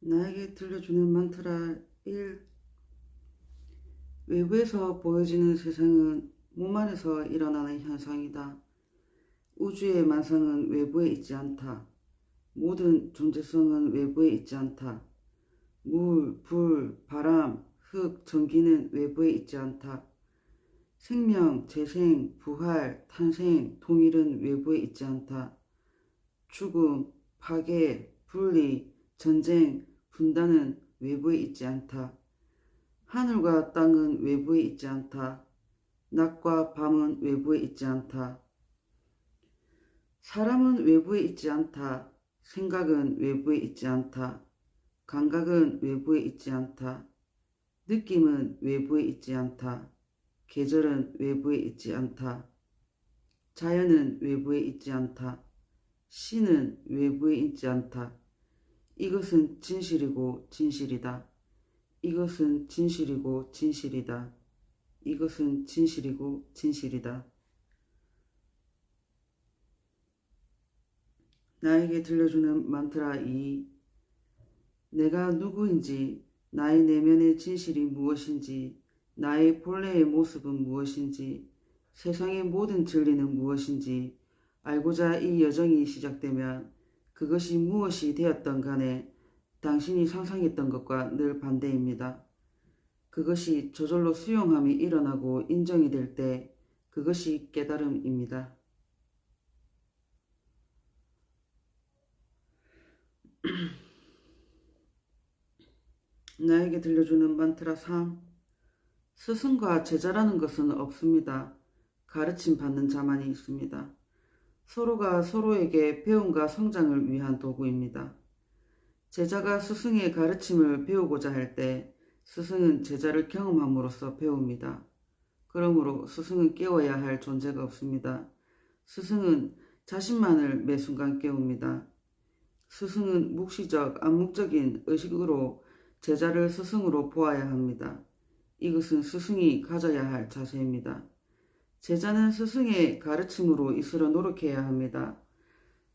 나에게 들려주는 만트라 1. 외부에서 보여지는 세상은 몸 안에서 일어나는 현상이다. 우주의 만상은 외부에 있지 않다. 모든 존재성은 외부에 있지 않다. 물, 불, 바람, 흙, 전기는 외부에 있지 않다. 생명, 재생, 부활, 탄생, 통일은 외부에 있지 않다. 죽음, 파괴, 분리, 전쟁, 분단은 외부에 있지 않다. 하늘과 땅은 외부에 있지 않다. 낮과 밤은 외부에 있지 않다. 사람은 외부에 있지 않다. 생각은 외부에 있지 않다. 감각은 외부에 있지 않다. 느낌은 외부에 있지 않다. 계절은 외부에 있지 않다. 자연은 외부에 있지 않다. 신은 외부에 있지 않다. 이것은 진실이고 진실이다. 이것은 진실이고 진실이다. 이것은 진실이고 진실이다. 나에게 들려주는 만트라 2. 내가 누구인지, 나의 내면의 진실이 무엇인지, 나의 본래의 모습은 무엇인지, 세상의 모든 진리는 무엇인지 알고자 이 여정이 시작되면 그것이 무엇이 되었던 간에 당신이 상상했던 것과 늘 반대입니다. 그것이 저절로 수용함이 일어나고 인정이 될 때 그것이 깨달음입니다. 나에게 들려주는 만트라 3. 스승과 제자라는 것은 없습니다. 가르침 받는 자만이 있습니다. 서로가 서로에게 배움과 성장을 위한 도구입니다. 제자가 스승의 가르침을 배우고자 할 때 스승은 제자를 경험함으로써 배웁니다. 그러므로 스승은 깨워야 할 존재가 없습니다. 스승은 자신만을 매 순간 깨웁니다. 스승은 묵시적, 암묵적인 의식으로 제자를 스승으로 보아야 합니다. 이것은 스승이 가져야 할 자세입니다. 제자는 스승의 가르침으로 있으려 노력해야 합니다.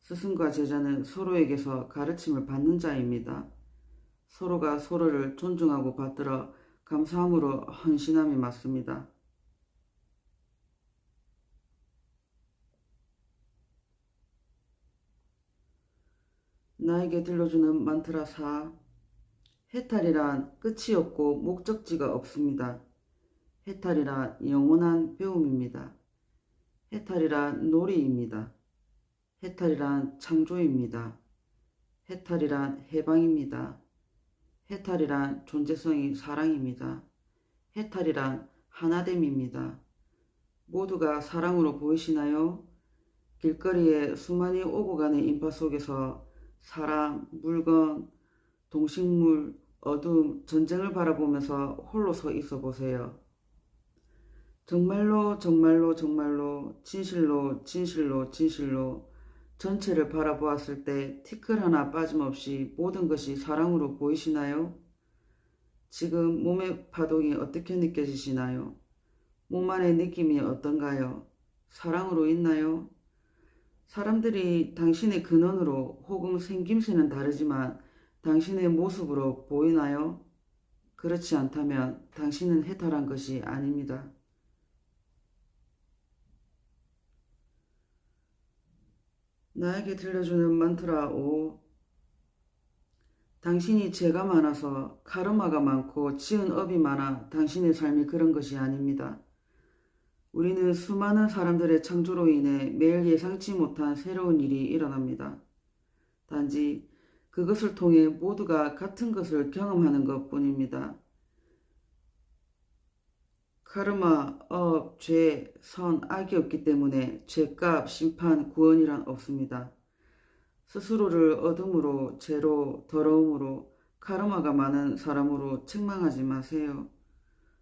스승과 제자는 서로에게서 가르침을 받는 자입니다. 서로가 서로를 존중하고 받들어 감사함으로 헌신함이 맞습니다. 나에게 들려주는 만트라 4. 해탈이란 끝이 없고 목적지가 없습니다. 해탈이란 영원한 배움입니다. 해탈이란 놀이입니다. 해탈이란 창조입니다. 해탈이란 해방입니다. 해탈이란 존재성이 사랑입니다. 해탈이란 하나됨입니다. 모두가 사랑으로 보이시나요? 길거리에 수많이 오고 가는 인파 속에서 사람, 물건, 동식물, 어둠, 전쟁을 바라보면서 홀로 서 있어 보세요. 정말로 정말로 정말로 진실로 진실로 진실로 전체를 바라보았을 때 티끌 하나 빠짐없이 모든 것이 사랑으로 보이시나요? 지금 몸의 파동이 어떻게 느껴지시나요? 몸 안의 느낌이 어떤가요? 사랑으로 있나요? 사람들이 당신의 근원으로 혹은 생김새는 다르지만 당신의 모습으로 보이나요? 그렇지 않다면 당신은 해탈한 것이 아닙니다. 나에게 들려주는 만트라 5. 당신이 죄가 많아서 카르마가 많고 지은 업이 많아 당신의 삶이 그런 것이 아닙니다. 우리는 수많은 사람들의 창조로 인해 매일 예상치 못한 새로운 일이 일어납니다. 단지 그것을 통해 모두가 같은 것을 경험하는 것 뿐입니다. 카르마, 업, 죄, 선, 악이 없기 때문에 죄값, 심판, 구원이란 없습니다. 스스로를 어둠으로, 죄로, 더러움으로, 카르마가 많은 사람으로 책망하지 마세요.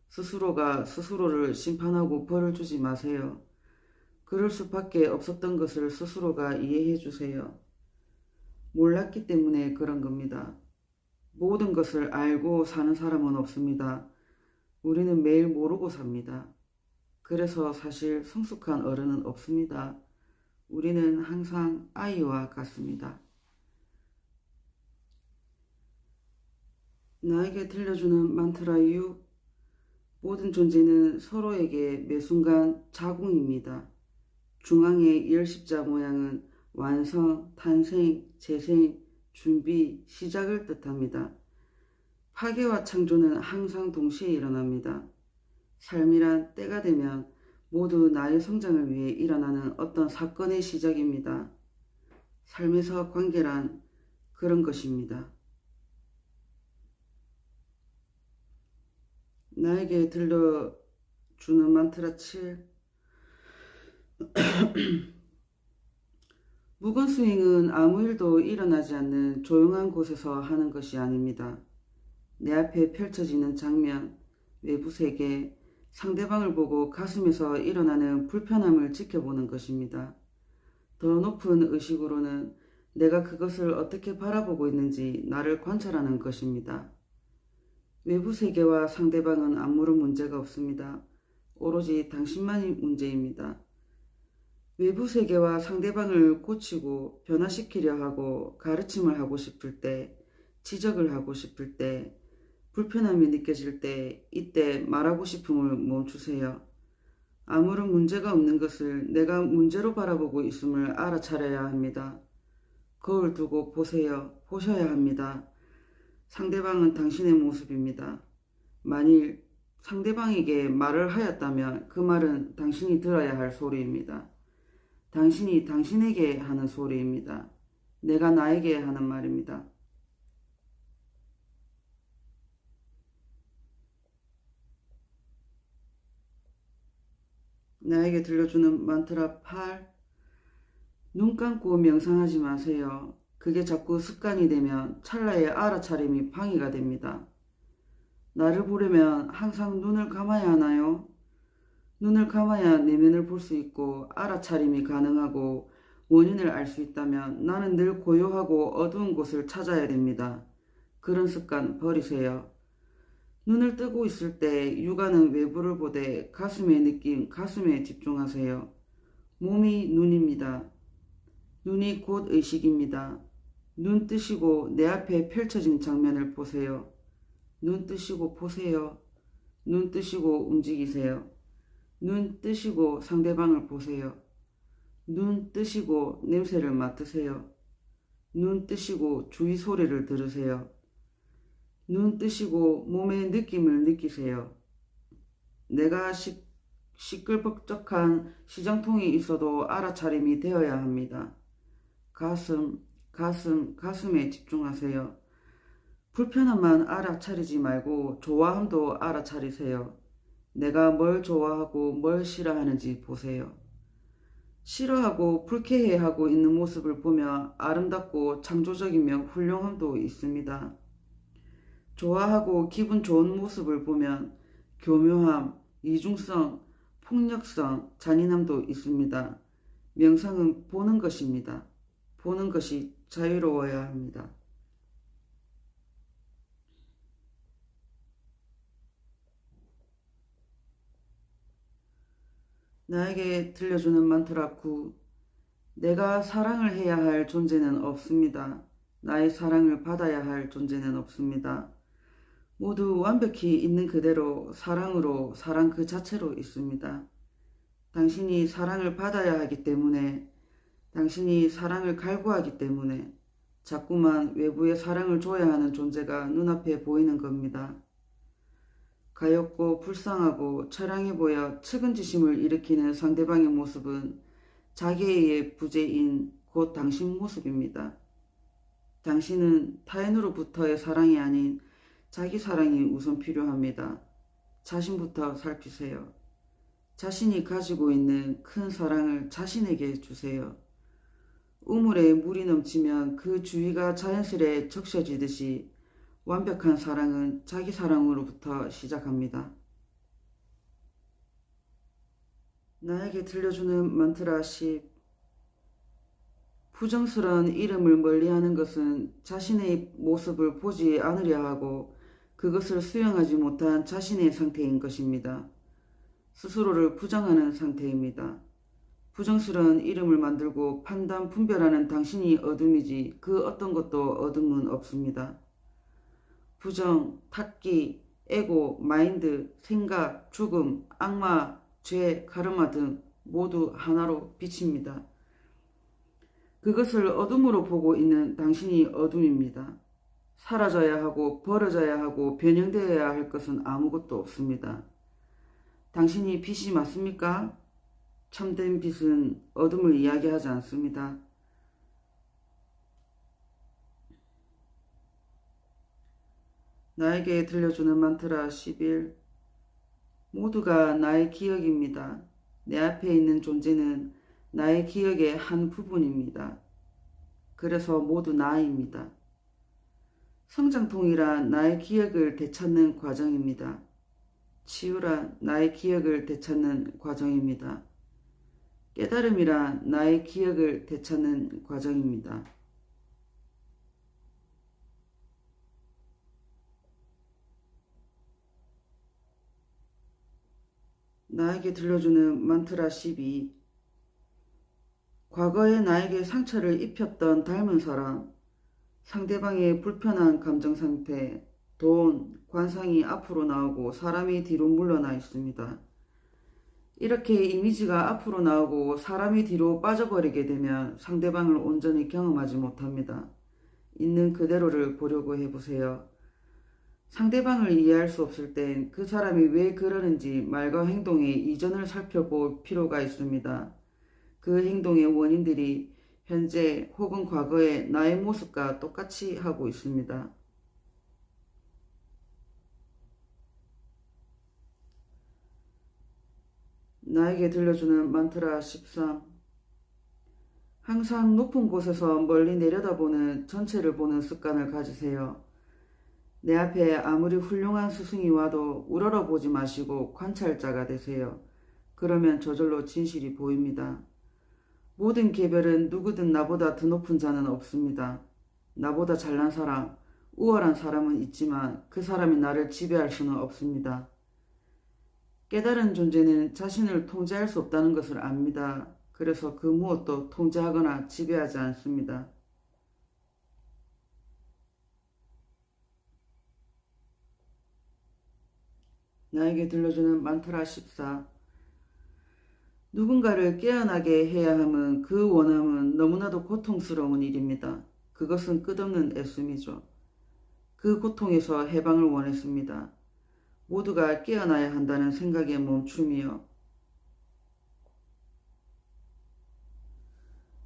스스로가 스스로를 심판하고 벌을 주지 마세요. 그럴 수밖에 없었던 것을 스스로가 이해해 주세요. 몰랐기 때문에 그런 겁니다. 모든 것을 알고 사는 사람은 없습니다. 우리는 매일 모르고 삽니다. 그래서 사실 성숙한 어른은 없습니다. 우리는 항상 아이와 같습니다. 나에게 들려주는 만트라 이유. 모든 존재는 서로에게 매순간 자궁입니다. 중앙의 열십자 모양은 완성, 탄생, 재생, 준비, 시작을 뜻합니다. 파괴와 창조는 항상 동시에 일어납니다. 삶이란 때가 되면 모두 나의 성장을 위해 일어나는 어떤 사건의 시작입니다. 삶에서 관계란 그런 것입니다. 나에게 들려주는 만트라 7. 묵은 스윙은 아무 일도 일어나지 않는 조용한 곳에서 하는 것이 아닙니다. 내 앞에 펼쳐지는 장면, 외부 세계, 상대방을 보고 가슴에서 일어나는 불편함을 지켜보는 것입니다. 더 높은 의식으로는 내가 그것을 어떻게 바라보고 있는지 나를 관찰하는 것입니다. 외부 세계와 상대방은 아무런 문제가 없습니다. 오로지 당신만이 문제입니다. 외부 세계와 상대방을 고치고 변화시키려 하고 가르침을 하고 싶을 때, 지적을 하고 싶을 때, 불편함이 느껴질 때, 이때 말하고 싶음을 멈추세요. 아무런 문제가 없는 것을 내가 문제로 바라보고 있음을 알아차려야 합니다. 거울 두고 보세요. 보셔야 합니다. 상대방은 당신의 모습입니다. 만일 상대방에게 말을 하였다면 그 말은 당신이 들어야 할 소리입니다. 당신이 당신에게 하는 소리입니다. 내가 나에게 하는 말입니다. 나에게 들려주는 만트라 8. 눈 감고 명상하지 마세요. 그게 자꾸 습관이 되면 찰나의 알아차림이 방해가 됩니다. 나를 보려면 항상 눈을 감아야 하나요? 눈을 감아야 내면을 볼 수 있고 알아차림이 가능하고 원인을 알 수 있다면 나는 늘 고요하고 어두운 곳을 찾아야 됩니다. 그런 습관 버리세요. 눈을 뜨고 있을 때 육안은 외부를 보되 가슴의 느낌, 가슴에 집중하세요. 몸이 눈입니다. 눈이 곧 의식입니다. 눈 뜨시고 내 앞에 펼쳐진 장면을 보세요. 눈 뜨시고 보세요. 눈 뜨시고 움직이세요. 눈 뜨시고 상대방을 보세요. 눈 뜨시고 냄새를 맡으세요. 눈 뜨시고 주위 소리를 들으세요. 눈 뜨시고 몸의 느낌을 느끼세요. 내가 시끌벅적한 시장통이 있어도 알아차림이 되어야 합니다. 가슴에 집중하세요. 불편함만 알아차리지 말고 좋아함도 알아차리세요. 내가 뭘 좋아하고 뭘 싫어하는지 보세요. 싫어하고 불쾌해하고 있는 모습을 보며 아름답고 창조적이며 훌륭함도 있습니다. 좋아하고 기분 좋은 모습을 보면 교묘함, 이중성, 폭력성, 잔인함도 있습니다. 명상은 보는 것입니다. 보는 것이 자유로워야 합니다. 나에게 들려주는 만트라 9. 내가 사랑을 해야 할 존재는 없습니다. 나의 사랑을 받아야 할 존재는 없습니다. 모두 완벽히 있는 그대로 사랑으로 사랑 그 자체로 있습니다. 당신이 사랑을 받아야 하기 때문에, 당신이 사랑을 갈구하기 때문에 자꾸만 외부의 사랑을 줘야 하는 존재가 눈앞에 보이는 겁니다. 가엾고 불쌍하고 처량해 보여 측은지심을 일으키는 상대방의 모습은 자기의 부재인 곧 당신 모습입니다. 당신은 타인으로부터의 사랑이 아닌 자기 사랑이 우선 필요합니다. 자신부터 살피세요. 자신이 가지고 있는 큰 사랑을 자신에게 주세요. 우물에 물이 넘치면 그 주위가 자연스레 적셔지듯이 완벽한 사랑은 자기 사랑으로부터 시작합니다. 나에게 들려주는 만트라 10. 부정스러운 이름을 멀리하는 것은 자신의 모습을 보지 않으려 하고 그것을 수용하지 못한 자신의 상태인 것입니다. 스스로를 부정하는 상태입니다. 부정스러운 이름을 만들고 판단, 분별하는 당신이 어둠이지 그 어떤 것도 어둠은 없습니다. 부정, 탁기, 에고, 마인드, 생각, 죽음, 악마, 죄, 카르마 등 모두 하나로 비칩니다. 그것을 어둠으로 보고 있는 당신이 어둠입니다. 사라져야 하고 버려져야 하고 변형되어야 할 것은 아무것도 없습니다. 당신이 빛이 맞습니까? 참된 빛은 어둠을 이야기하지 않습니다. 나에게 들려주는 만트라 11. 모두가 나의 기억입니다. 내 앞에 있는 존재는 나의 기억의 한 부분입니다. 그래서 모두 나입니다. 성장통이란 나의 기억을 되찾는 과정입니다. 치유란 나의 기억을 되찾는 과정입니다. 깨달음이란 나의 기억을 되찾는 과정입니다. 나에게 들려주는 만트라 12. 과거에 나에게 상처를 입혔던 닮은 사람, 상대방의 불편한 감정 상태, 돈, 관상이 앞으로 나오고 사람이 뒤로 물러나 있습니다. 이렇게 이미지가 앞으로 나오고 사람이 뒤로 빠져버리게 되면 상대방을 온전히 경험하지 못합니다. 있는 그대로를 보려고 해보세요. 상대방을 이해할 수 없을 땐 그 사람이 왜 그러는지 말과 행동의 이전을 살펴볼 필요가 있습니다. 그 행동의 원인들이 현재 혹은 과거의 나의 모습과 똑같이 하고 있습니다. 나에게 들려주는 만트라 13. 항상 높은 곳에서 멀리 내려다보는 전체를 보는 습관을 가지세요. 내 앞에 아무리 훌륭한 스승이 와도 우러러보지 마시고 관찰자가 되세요. 그러면 저절로 진실이 보입니다. 모든 개별은 누구든 나보다 더 높은 자는 없습니다. 나보다 잘난 사람, 우월한 사람은 있지만 그 사람이 나를 지배할 수는 없습니다. 깨달은 존재는 자신을 통제할 수 없다는 것을 압니다. 그래서 그 무엇도 통제하거나 지배하지 않습니다. 나에게 들려주는 만트라 14. 누군가를 깨어나게 해야 함은 그 원함은 너무나도 고통스러운 일입니다. 그것은 끝없는 애씀이죠. 그 고통에서 해방을 원했습니다. 모두가 깨어나야 한다는 생각에 멈춤이요.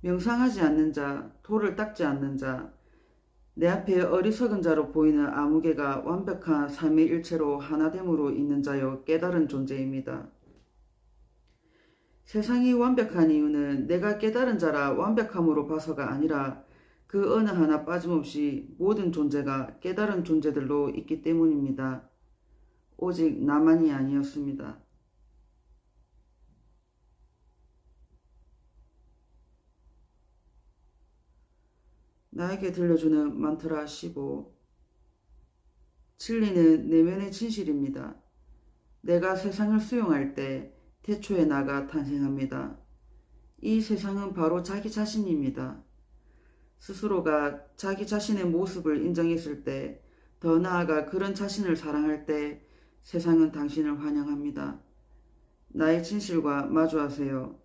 명상하지 않는 자, 돌을 닦지 않는 자, 내 앞에 어리석은 자로 보이는 아무개가 완벽한 삶의 일체로 하나됨으로 있는 자요 깨달은 존재입니다. 세상이 완벽한 이유는 내가 깨달은 자라 완벽함으로 봐서가 아니라 그 어느 하나 빠짐없이 모든 존재가 깨달은 존재들로 있기 때문입니다. 오직 나만이 아니었습니다. 나에게 들려주는 만트라 15. 진리는 내면의 진실입니다. 내가 세상을 수용할 때 태초에 나가 탄생합니다. 이 세상은 바로 자기 자신입니다. 스스로가 자기 자신의 모습을 인정했을 때, 더 나아가 그런 자신을 사랑할 때 세상은 당신을 환영합니다. 나의 진실과 마주하세요.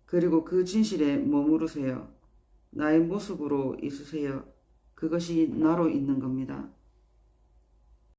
그리고 그 진실에 머무르세요. 나의 모습으로 있으세요. 그것이 나로 있는 겁니다.